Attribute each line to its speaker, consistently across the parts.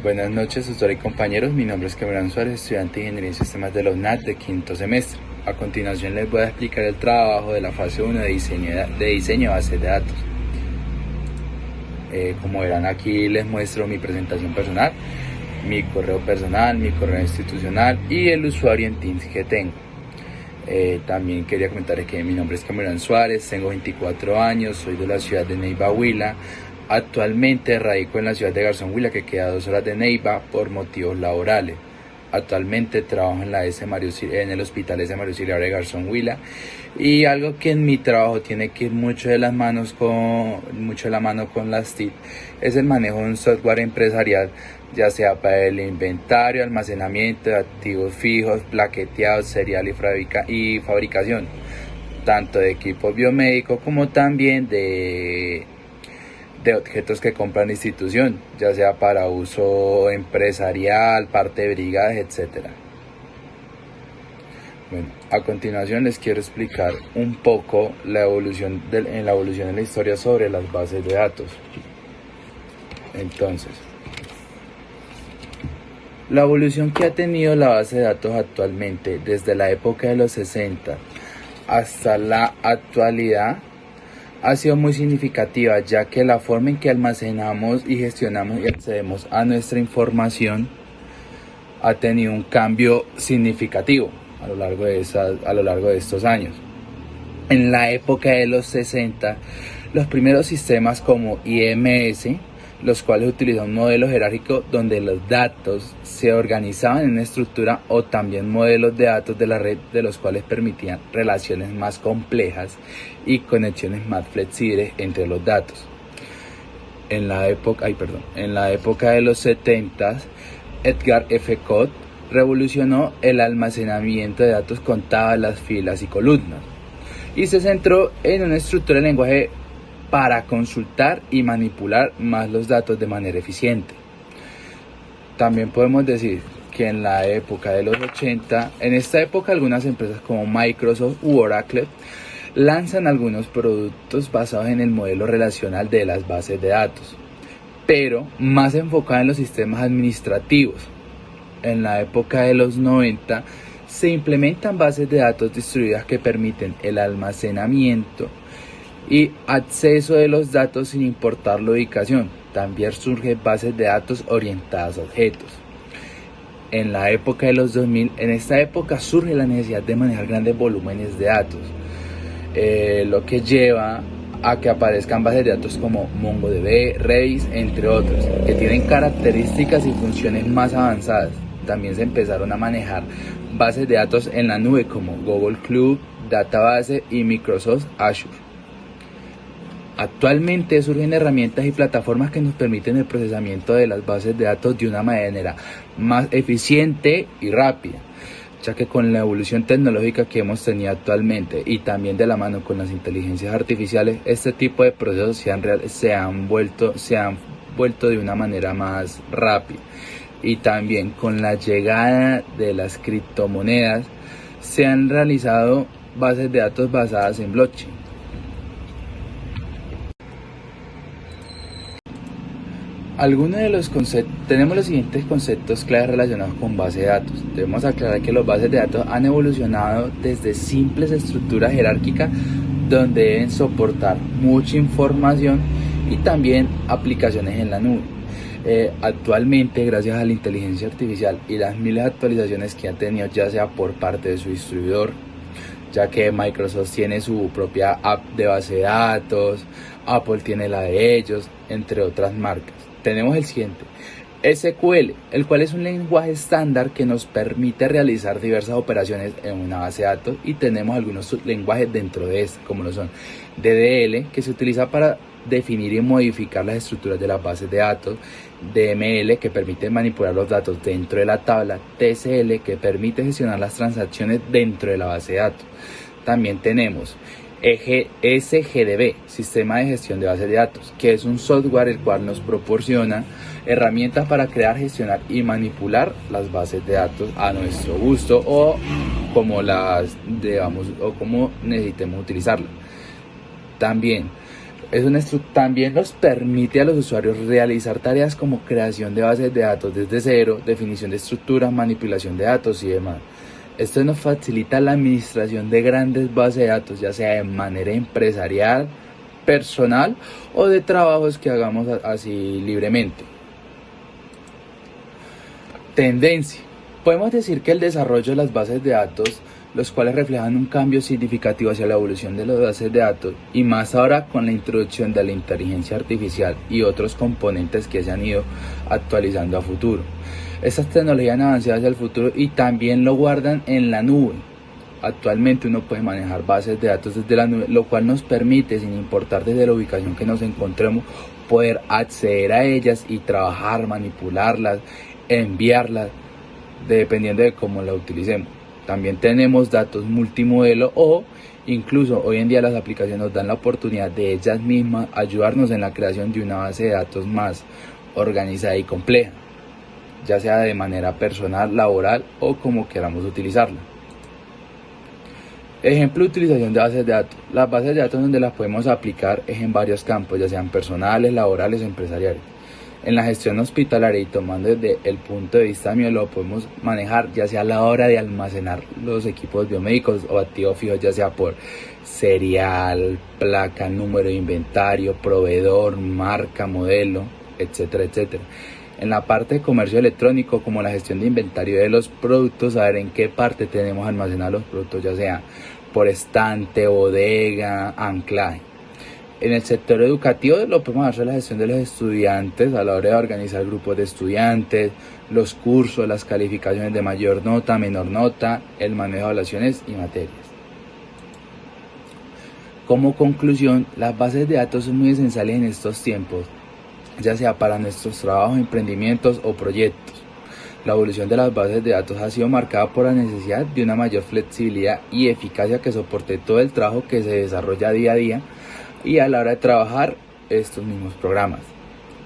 Speaker 1: Buenas noches, tutor y compañeros. Mi nombre es Cameron Suárez, estudiante de Ingeniería en Sistemas de la UNAD de quinto semestre. A continuación les voy a explicar el trabajo de la fase 1 de diseño de bases de datos. Como verán, aquí les muestro mi presentación personal, mi correo personal, mi correo institucional y el usuario en Teams que tengo. También quería comentarles que mi nombre es Cameron Suárez, tengo 24 años, soy de la ciudad de Neiva, Huila. Actualmente radico en la ciudad de Garzón, Huila, que queda a 2 horas de Neiva por motivos laborales. Actualmente trabajo en el Hospital S. Mario Auxiliadora de Garzón, Huila, y algo que en mi trabajo tiene que ir mucho de la mano con las TIC es el manejo de un software empresarial, ya sea para el inventario, almacenamiento de activos fijos, plaqueteado, serial y fabricación, tanto de equipos biomédicos como también de objetos que compra la institución, ya sea para uso empresarial, parte de brigadas, etc. Bueno, a continuación les quiero explicar un poco la evolución de la historia sobre las bases de datos. Entonces, la evolución que ha tenido la base de datos actualmente desde la época de los 60 hasta la actualidad ha sido muy significativa, ya que la forma en que almacenamos y gestionamos y accedemos a nuestra información ha tenido un cambio significativo a lo largo de estos años. En la época de los 60, los primeros sistemas como IMS, los cuales utilizan un modelo jerárquico donde los datos se organizaban en una estructura, o también modelos de datos de la red, de los cuales permitían relaciones más complejas y conexiones más flexibles entre los datos. En la época de los 70, Edgar F. Codd revolucionó el almacenamiento de datos con tablas, filas y columnas, y se centró en una estructura de lenguaje para consultar y manipular más los datos de manera eficiente. También podemos decir que en la época de los 80, en esta época algunas empresas como Microsoft u Oracle lanzan algunos productos basados en el modelo relacional de las bases de datos, pero más enfocada en los sistemas administrativos. En la época de los 90 se implementan bases de datos distribuidas que permiten el almacenamiento y acceso de los datos sin importar la ubicación. También surgen bases de datos orientadas a objetos. En la época de los 2000, en esta época surge la necesidad de manejar grandes volúmenes de datos, lo que lleva a que aparezcan bases de datos como MongoDB, Redis, entre otros, que tienen características y funciones más avanzadas. También se empezaron a manejar bases de datos en la nube como Google Cloud, Database y Microsoft Azure. Actualmente surgen herramientas y plataformas que nos permiten el procesamiento de las bases de datos de una manera más eficiente y rápida, ya que con la evolución tecnológica que hemos tenido actualmente y también de la mano con las inteligencias artificiales, este tipo de procesos se han vuelto de una manera más rápida. Y también con la llegada de las criptomonedas se han realizado bases de datos basadas en blockchain. Tenemos los siguientes conceptos claves relacionados con base de datos. Debemos aclarar que las bases de datos han evolucionado desde simples estructuras jerárquicas donde deben soportar mucha información y también aplicaciones en la nube. Actualmente, gracias a la inteligencia artificial y las miles de actualizaciones que han tenido, ya sea por parte de su distribuidor, ya que Microsoft tiene su propia app de base de datos, Apple tiene la de ellos, entre otras marcas. Tenemos el siguiente, SQL, el cual es un lenguaje estándar que nos permite realizar diversas operaciones en una base de datos, y tenemos algunos lenguajes dentro de este, como lo son DDL, que se utiliza para definir y modificar las estructuras de las bases de datos, DML, que permite manipular los datos dentro de la tabla, TSL, que permite gestionar las transacciones dentro de la base de datos. También tenemos SGDB, Sistema de Gestión de Bases de Datos, que es un software el cual nos proporciona herramientas para crear, gestionar y manipular las bases de datos a nuestro gusto o como necesitemos utilizarlas. También También nos permite a los usuarios realizar tareas como creación de bases de datos desde cero, definición de estructura, manipulación de datos y demás. Esto nos facilita la administración de grandes bases de datos, ya sea de manera empresarial, personal o de trabajos que hagamos así libremente. Tendencia. Podemos decir que el desarrollo de las bases de datos, los cuales reflejan un cambio significativo hacia la evolución de las bases de datos, y más ahora con la introducción de la inteligencia artificial y otros componentes que se han ido actualizando a futuro. Estas tecnologías han avanzado hacia el futuro y también lo guardan en la nube. Actualmente uno puede manejar bases de datos desde la nube, lo cual nos permite, sin importar desde la ubicación que nos encontremos, poder acceder a ellas y trabajar, manipularlas, enviarlas, dependiendo de cómo la utilicemos. También tenemos datos multimodelo o incluso hoy en día las aplicaciones nos dan la oportunidad de ellas mismas ayudarnos en la creación de una base de datos más organizada y compleja, ya sea de manera personal, laboral o como queramos utilizarla. Ejemplo de utilización de bases de datos. Las bases de datos donde las podemos aplicar es en varios campos, ya sean personales, laborales o empresariales. En la gestión hospitalaria y tomando desde el punto de vista mío lo podemos manejar ya sea a la hora de almacenar los equipos biomédicos o activos fijos, ya sea por serial, placa, número de inventario, proveedor, marca, modelo, etcétera, etcétera. En la parte de comercio electrónico, como la gestión de inventario de los productos, saber en qué parte tenemos almacenados los productos, ya sea por estante, bodega, anclaje. En el sector educativo lo podemos hacer la gestión de los estudiantes a la hora de organizar grupos de estudiantes, los cursos, las calificaciones de mayor nota, menor nota, el manejo de evaluaciones y materias. Como conclusión, las bases de datos son muy esenciales en estos tiempos, ya sea para nuestros trabajos, emprendimientos o proyectos. La evolución de las bases de datos ha sido marcada por la necesidad de una mayor flexibilidad y eficacia que soporte todo el trabajo que se desarrolla día a día y a la hora de trabajar estos mismos programas.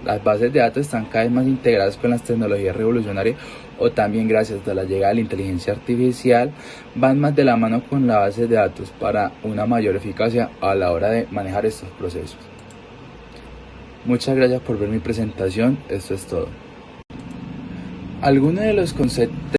Speaker 1: Las bases de datos están cada vez más integradas con las tecnologías revolucionarias o también gracias a la llegada de la inteligencia artificial van más de la mano con las bases de datos para una mayor eficacia a la hora de manejar estos procesos. Muchas gracias por ver mi presentación, esto es todo. Algunos de los conceptos